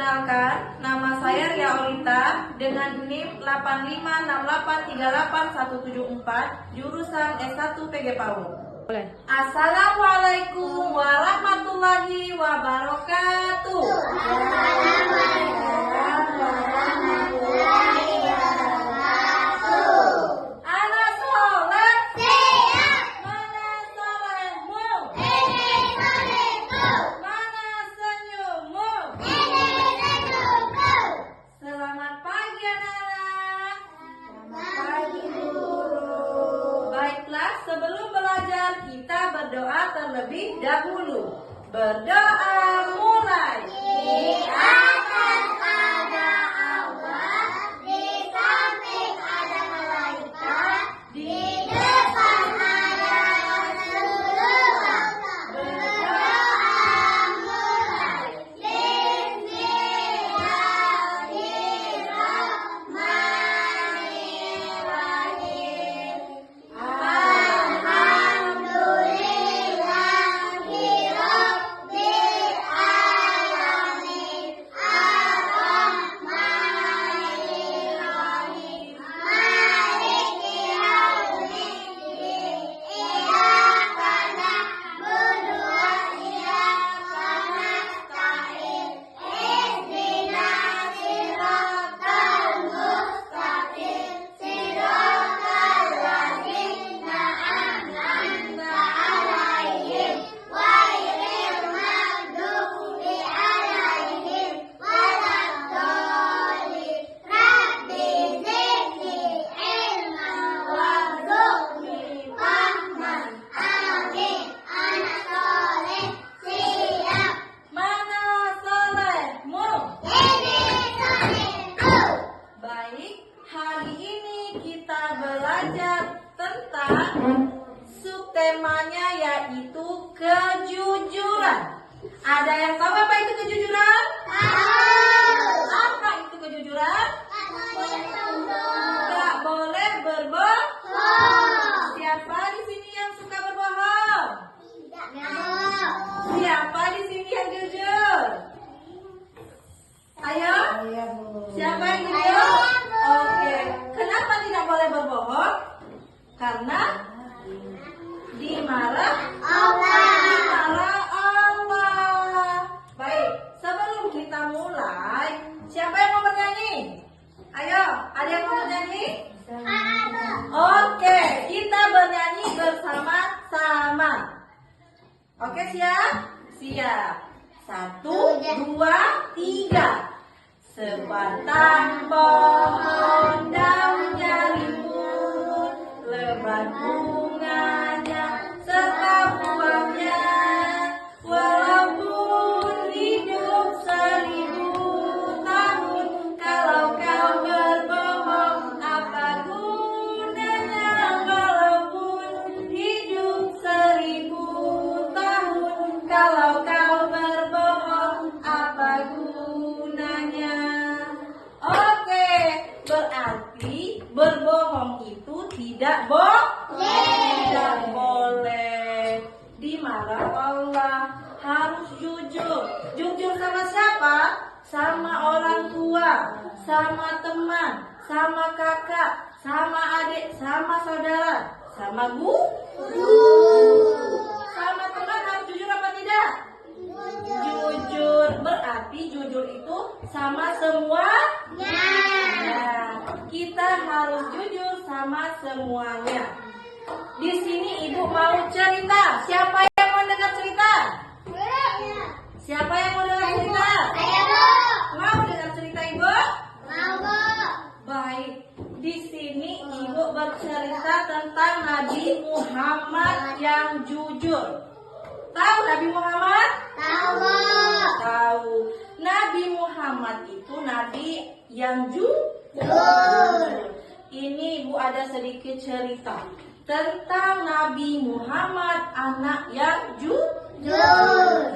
Perkenalkan, nama saya Ria Olita dengan NIM 8568381174, jurusan S1 PG PAUD. Assalamualaikum warahmatullahi wabarakatuh. Anak soleh, siap. Mana solehmu? Ini solehku. Mana senyummu? Ini senyumku. Selamat pagi anak-anak. Selamat pagi guru. Baiklah, sebelum belajar kita berdoa terlebih dahulu. Berdoa mulai. Di atas ada Allah, di samping ada malaikat, di depan ada Rasulullah. Berdoa mulai. Bismillahirrahmanirrahim. Subtemanya yaitu kejujuran. Ada yang tahu apa itu kejujuran? Tahu. Apa itu kejujuran? Gak boleh berbohong. Siapa di sini yang suka berbohong? Siapa di sini yang jujur? Ayo. Siapa yang jujur? Oke. Kenapa tidak boleh berbohong? Karena dimarah Allah. Baik, sebelum kita mulai, siapa yang mau bernyanyi? Ayo, ada yang mau bernyanyi? Oke, kita bernyanyi bersama-sama. Oke, siap? Siap. 1, 2, 3. Sebatang pohon daunnya rimbun, lebat bunganya serta buahnya, walaupun hidup 1000 tahun, kalau kau berbohong apa gunanya? Walaupun hidup 1000 tahun, kalau kau berbohong apa gunanya? Oke, berarti berbohong itu tidak tidak boleh. Dimarah Allah, harus jujur. Jujur sama siapa? Sama orang tua, sama teman, sama kakak, sama adik, sama saudara, sama guru. Sama teman harus jujur apa tidak? Jujur. Berarti jujur itu sama semuanya. Kita harus jujur sama semuanya. Di sini ibu mau cerita. Siapa yang mau dengar cerita? Siapa yang mau dengar cerita? Mau dengar cerita ibu? Baik. Di sini ibu bercerita tentang Nabi Muhammad yang jujur. Tahu Nabi Muhammad? Tahu. Nabi Muhammad itu nabi yang jujur. Ini ibu ada sedikit cerita tentang Nabi Muhammad, anak yang jujur.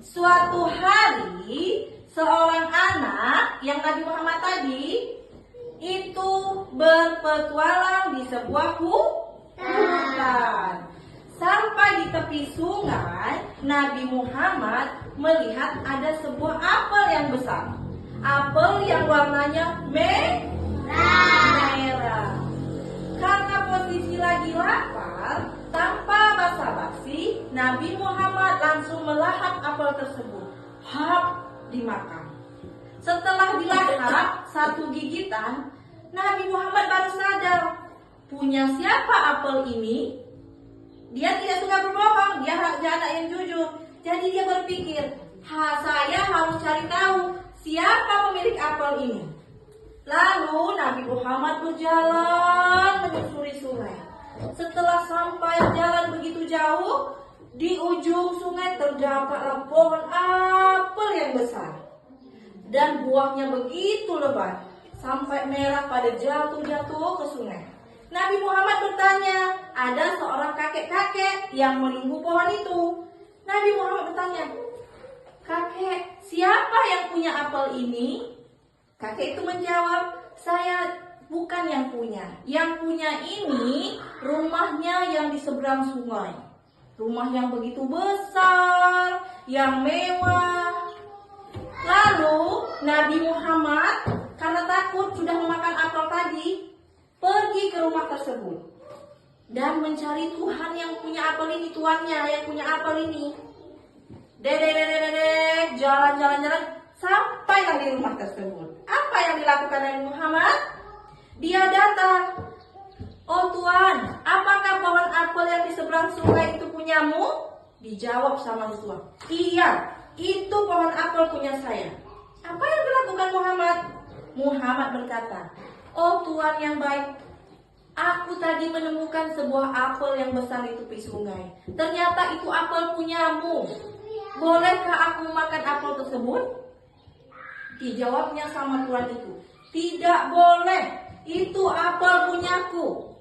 Suatu hari, seorang anak yang Nabi Muhammad tadi itu berpetualang di sebuah hutan. Sampai di tepi sungai, Nabi Muhammad melihat ada sebuah apel yang besar. Apel yang warnanya merah. Karena posisi lagi lapar, tanpa basa-basi, Nabi Muhammad langsung melahap apel tersebut. Hap, dimakan. Setelah dilahap satu gigitan, Nabi Muhammad baru sadar, punya siapa apel ini? Dia tidak suka berbohong, dia anak yang jujur. Jadi dia berpikir, saya harus cari tahu siapa pemilik apel ini. Lalu Nabi Muhammad berjalan menyusuri sungai. Setelah sampai jalan begitu jauh, di ujung sungai terdapatlah pohon apel yang besar. Dan buahnya begitu lebat, sampai merah pada jatuh ke sungai. Nabi Muhammad bertanya, ada seorang kakek-kakek yang menunggu pohon itu. Nabi Muhammad bertanya, kakek, siapa yang punya apel ini? Kakek itu menjawab, saya bukan yang punya. Yang punya ini rumahnya yang di seberang sungai. Rumah yang begitu besar, yang mewah. Lalu Nabi Muhammad karena takut sudah memakan apel tadi, pergi ke rumah tersebut dan mencari Tuhan yang punya apel ini, tuannya yang punya apel ini. Jalan, sampailah di rumah tersebut. Apa yang dilakukan Nabi Muhammad? Dia datang. Oh Tuan, apakah pohon apel yang di seberang sungai itu punyamu? Dijawab sama si tuan, iya, itu pohon apel punya saya. Apa yang dilakukan Muhammad? Muhammad berkata, oh Tuan yang baik, aku tadi menemukan sebuah apel yang besar di tepi sungai. Ternyata itu apel punyamu. Bolehkah aku makan apel tersebut? Dijawabnya sama tuan itu, tidak boleh, itu apel punyaku.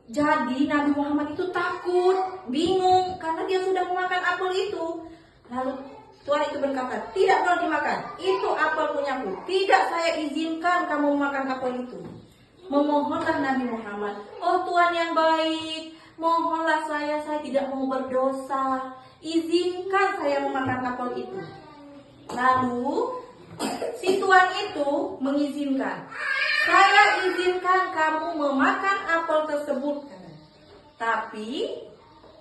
Jadi Nabi Muhammad itu takut, bingung karena dia sudah memakan apel itu. Lalu tuan itu berkata, tidak boleh dimakan, itu apel punyaku. Tidak, saya izinkan kamu memakan apel itu. Memohonlah Nabi Muhammad, oh Tuhan yang baik, mohonlah saya tidak mau berdosa, izinkan saya memakan apel itu. Lalu si tuan itu mengizinkan, saya izinkan kamu memakan apel tersebut, tapi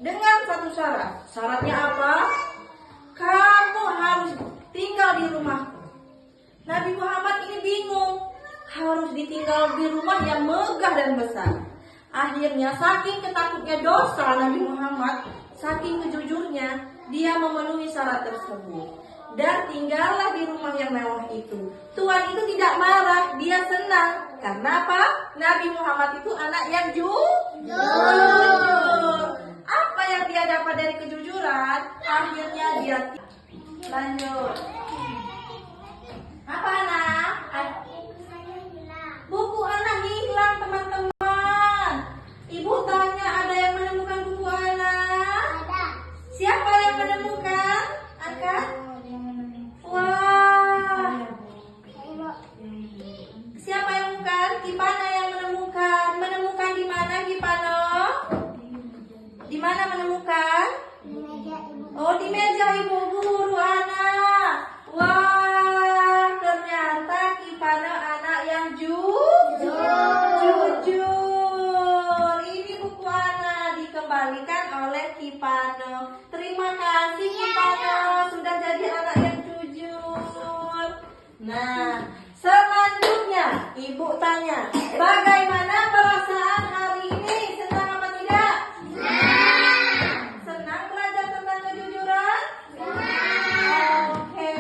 dengan satu syarat. Syaratnya apa? Kamu harus tinggal di rumahku. Nabi Muhammad ini bingung, harus ditinggal di rumah yang megah dan besar. Akhirnya saking ketakutnya dosa Nabi Muhammad, saking kejujurnya, dia memenuhi syarat tersebut dan tinggallah di rumah yang mewah itu. Tuan itu tidak marah, dia senang. Karena apa? Nabi Muhammad itu anak yang jujur. Apa yang dia dapat dari kejujuran? Akhirnya dia lanjut. Apa anak? Buku anak hilang teman-teman. Ibu tanya, ada yang menemukan buku anak? Ada. Siapa yang menemukan? Angkat. Wah. Siapa yang menemukan? Kipana yang menemukan? Menemukan di mana Kipano? Di mana menemukan? Di meja ibu. Oh, di meja ibu guru anak. Wah, ternyata Kipano anak yang jujur. Ini buku anak dikembalikan oleh Kipano. Terima kasih Kipano, sudah jadi anak yang jujur. Nah, selanjutnya ibu tanya, bagaimana perasaan hari ini? Senang apa tidak? Senang belajar tentang kejujuran? Oke,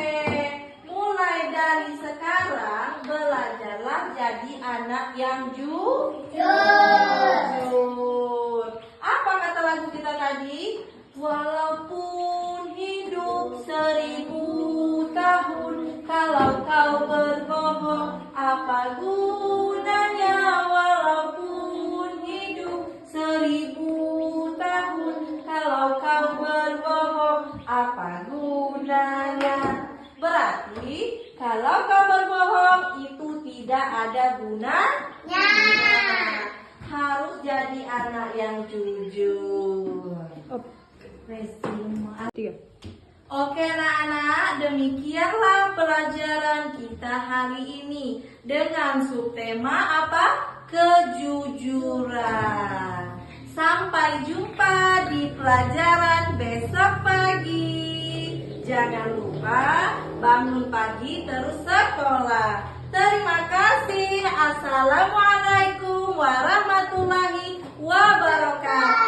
mulai dari sekarang belajarlah jadi anak yang jujur. Apa kata lagu kita tadi? Walaupun hidup 1000 tahun, kalau kau berbohong, apa gunanya? Walaupun hidup 1000 tahun, kalau kau berbohong, apa gunanya? Berarti kalau kau berbohong itu tidak ada gunanya. Harus jadi anak yang jujur. Oke anak-anak, demikianlah pelajaran kita hari ini dengan subtema apa? Kejujuran. Sampai jumpa di pelajaran besok pagi. Jangan lupa bangun pagi terus sekolah. Terima kasih. Assalamualaikum warahmatullahi wabarakatuh.